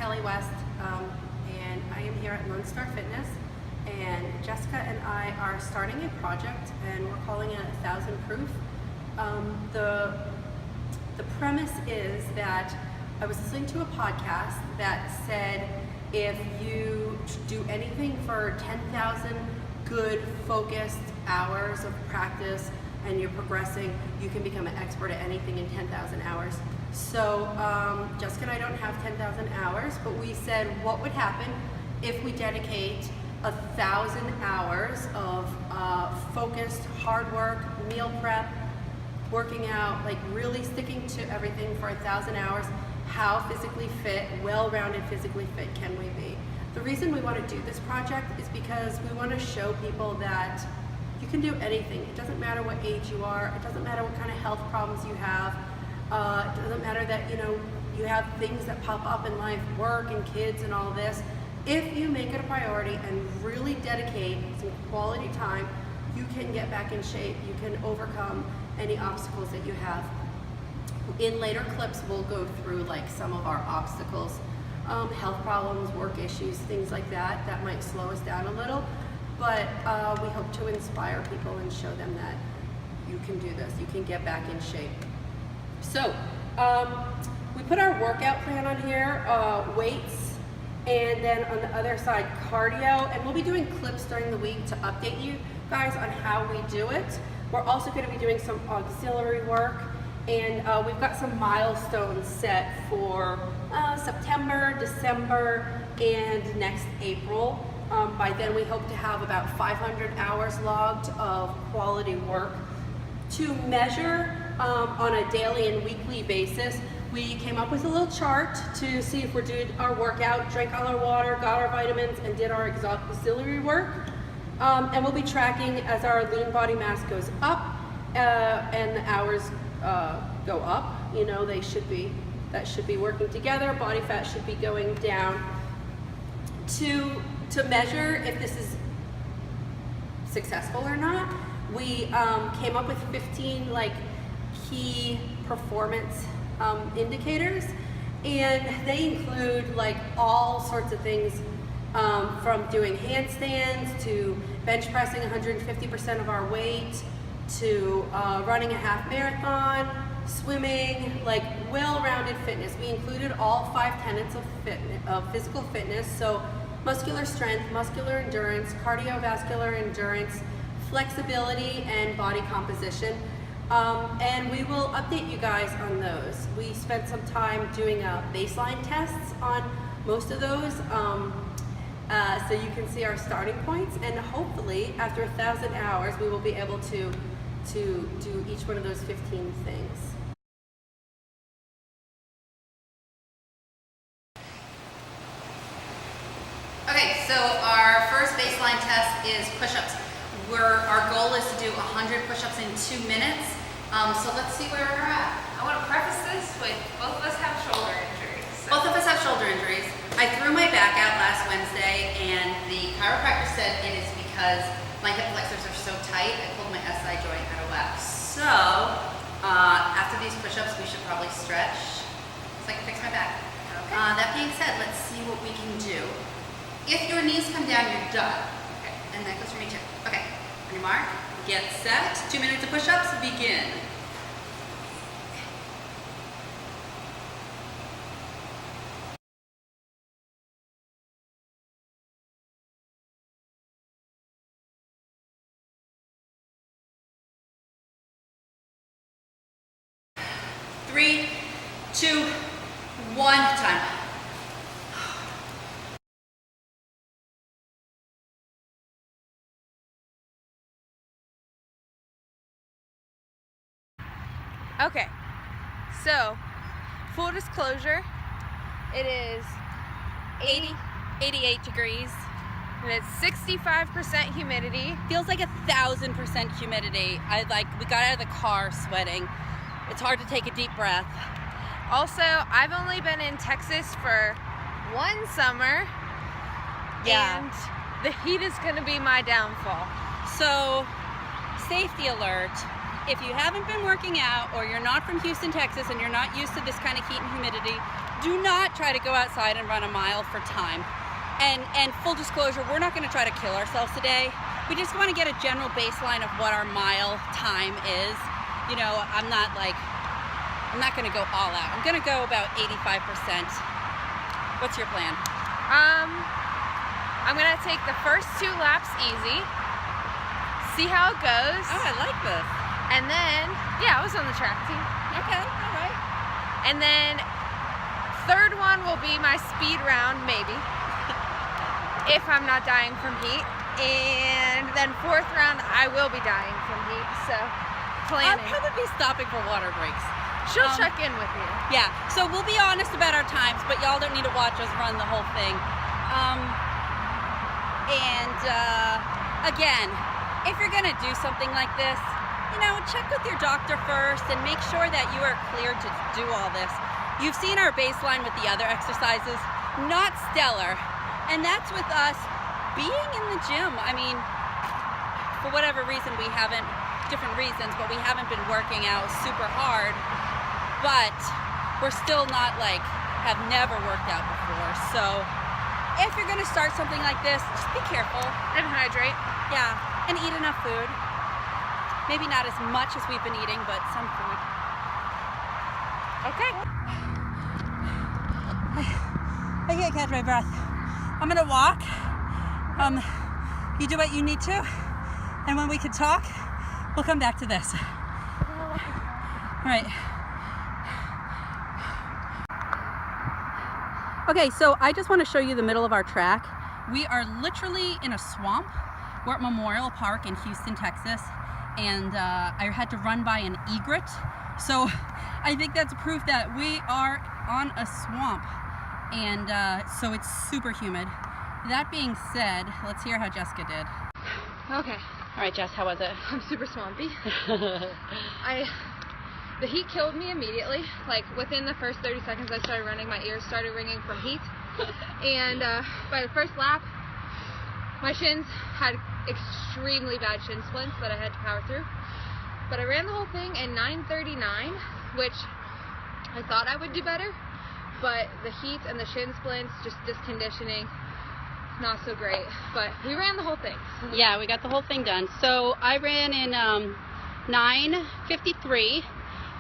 Kelly West, and I am here at Lone Star Fitness, and Jessica and I are starting a project, and we're calling it 1,000 Proof. The premise is that I was listening to a podcast that said if you do anything for 10,000 good focused hours of practice and you're progressing, you can become an expert at anything in 10,000 hours. So Jessica and I don't have 10,000 hours, but we said what would happen if we dedicate 1,000 hours of focused hard work, meal prep, working out, like really sticking to everything for 1,000 hours. How physically fit, well-rounded physically fit can we be? The reason we want to do this project is because we want to show people that you can do anything. It doesn't matter what age you are. It doesn't matter what kind of health problems you have. It doesn't matter that you have things that pop up in life, work and kids and all this. If you make it a priority and really dedicate some quality time, you can get back in shape. You can overcome any obstacles that you have. In later clips, we'll go through like some of our obstacles, health problems, work issues, things like that. That might slow us down a little, but we hope to inspire people and show them that you can do this. You can get back in shape. So we put our workout plan on here, weights, and then on the other side, cardio, and we'll be doing clips during the week to update you guys on how we do it. We're also going to be doing some auxiliary work, and we've got some milestones set for September, December, and next April. By then we hope to have about 500 hours logged of quality work. To measure on a daily and weekly basis, we came up with a little chart to see if we did our workout, drank all our water, got our vitamins, and did our auxiliary work. And we'll be tracking as our lean body mass goes up and the hours go up. That should be working together. Body fat should be going down. To measure if this is successful or not, we came up with 15 key performance indicators, and they include all sorts of things, from doing handstands to bench pressing 150% of our weight, to running a half marathon, swimming, well-rounded fitness. We included all 5 tenets of physical fitness, so muscular strength, muscular endurance, cardiovascular endurance, flexibility, and body composition. And we will update you guys on those. We spent some time doing baseline tests on most of those, so you can see our starting points, and hopefully after 1,000 hours we will be able to do each one of those 15 things. Okay, so our first baseline test is push-ups. Our goal is to do 100 push-ups in 2 minutes. So let's see where we're at. I want to preface this with both of us have shoulder injuries. So. Both of us have shoulder injuries. I threw my back out last Wednesday, and the chiropractor said it is because my hip flexors are so tight, I pulled my SI joint out of whack. So after these push-ups, we should probably stretch so I can fix my back. Okay. That being said, let's see what we can do. If your knees come down, you're done. Okay. And that goes for me too. Okay. On your mark, get set. 2 minutes of push-ups, begin. Three, 2, 1, time. Okay, so full disclosure, it is 88 degrees and it's 65% humidity. Feels like 1,000% humidity. We got out of the car sweating. It's hard to take a deep breath. Also, I've only been in Texas for 1 summer, and the heat is going to be my downfall. So, safety alert. if you haven't been working out, or you're not from Houston, Texas, and you're not used to this kind of heat and humidity, do not try to go outside and run a mile for time. And full disclosure, we're not going to try to kill ourselves today. We just want to get a general baseline of what our mile time is. You know, I'm not going to go all out. I'm going to go about 85%. What's your plan? I'm going to take the first 2 laps easy, see how it goes. Oh, I like this. And then, yeah, I was on the track team. Okay, all right. And then third one will be my speed round, maybe, if I'm not dying from heat. And then fourth round, I will be dying from heat, so planning. I'll probably be stopping for water breaks. She'll check in with you. Yeah, so we'll be honest about our times, but y'all don't need to watch us run the whole thing. Again, if you're gonna do something like this, you know, check with your doctor first and make sure that you are cleared to do all this. You've seen our baseline with the other exercises, not stellar, and that's with us being in the gym. I mean, for whatever reason, different reasons, but we haven't been working out super hard, but we're still not have never worked out before. So if you're gonna start something like this, just be careful. And hydrate. Yeah, and eat enough food. Maybe not as much as we've been eating, but some food. Okay. I can't catch my breath. I'm gonna walk. You do what you need to, and when we can talk, we'll come back to this. All right. Okay, so I just want to show you the middle of our track. We are literally in a swamp. We're at Memorial Park in Houston, Texas, and I had to run by an egret. So I think that's proof that we are on a swamp, and so it's super humid. That being said, let's hear how Jessica did. Okay. All right, Jess, how was it? I'm super swampy. The heat killed me immediately. Within the first 30 seconds I started running, my ears started ringing from heat. And by the first lap, my shins had extremely bad shin splints that I had to power through. But I ran the whole thing in 9:39, which I thought I would do better. But the heat and the shin splints, just disconditioning, not so great. But we ran the whole thing. Yeah, we got the whole thing done. So I ran in 9:53.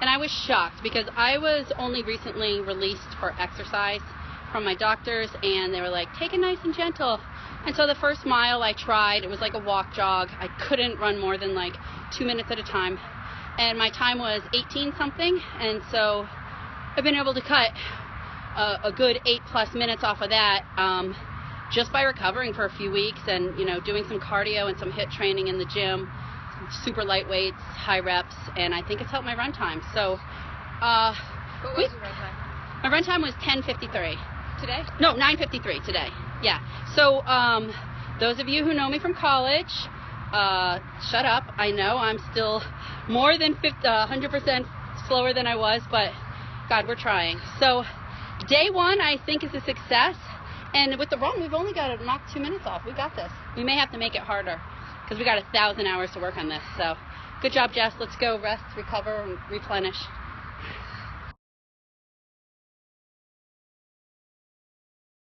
And I was shocked because I was only recently released for exercise from my doctors, and they were like, take it nice and gentle. And so the first mile I tried, it was like a walk jog. I couldn't run more than 2 minutes at a time. And my time was 18 something. And so I've been able to cut a good 8+ minutes off of that just by recovering for a few weeks and, you know, doing some cardio and some HIIT training in the gym. Super light weights, high reps, and I think it's helped my run time. So, What was your run time? My run time was 10:53. Today? No, 9:53 today. Yeah. So, those of you who know me from college, shut up. I know I'm still more than 100% slower than I was, but God, we're trying. So, day 1 I think is a success, and with the run, we've only got to knock 2 minutes off. We got this. We may have to make it harder, because we got 1,000 hours to work on this. So good job, Jess. Let's go rest, recover, and replenish.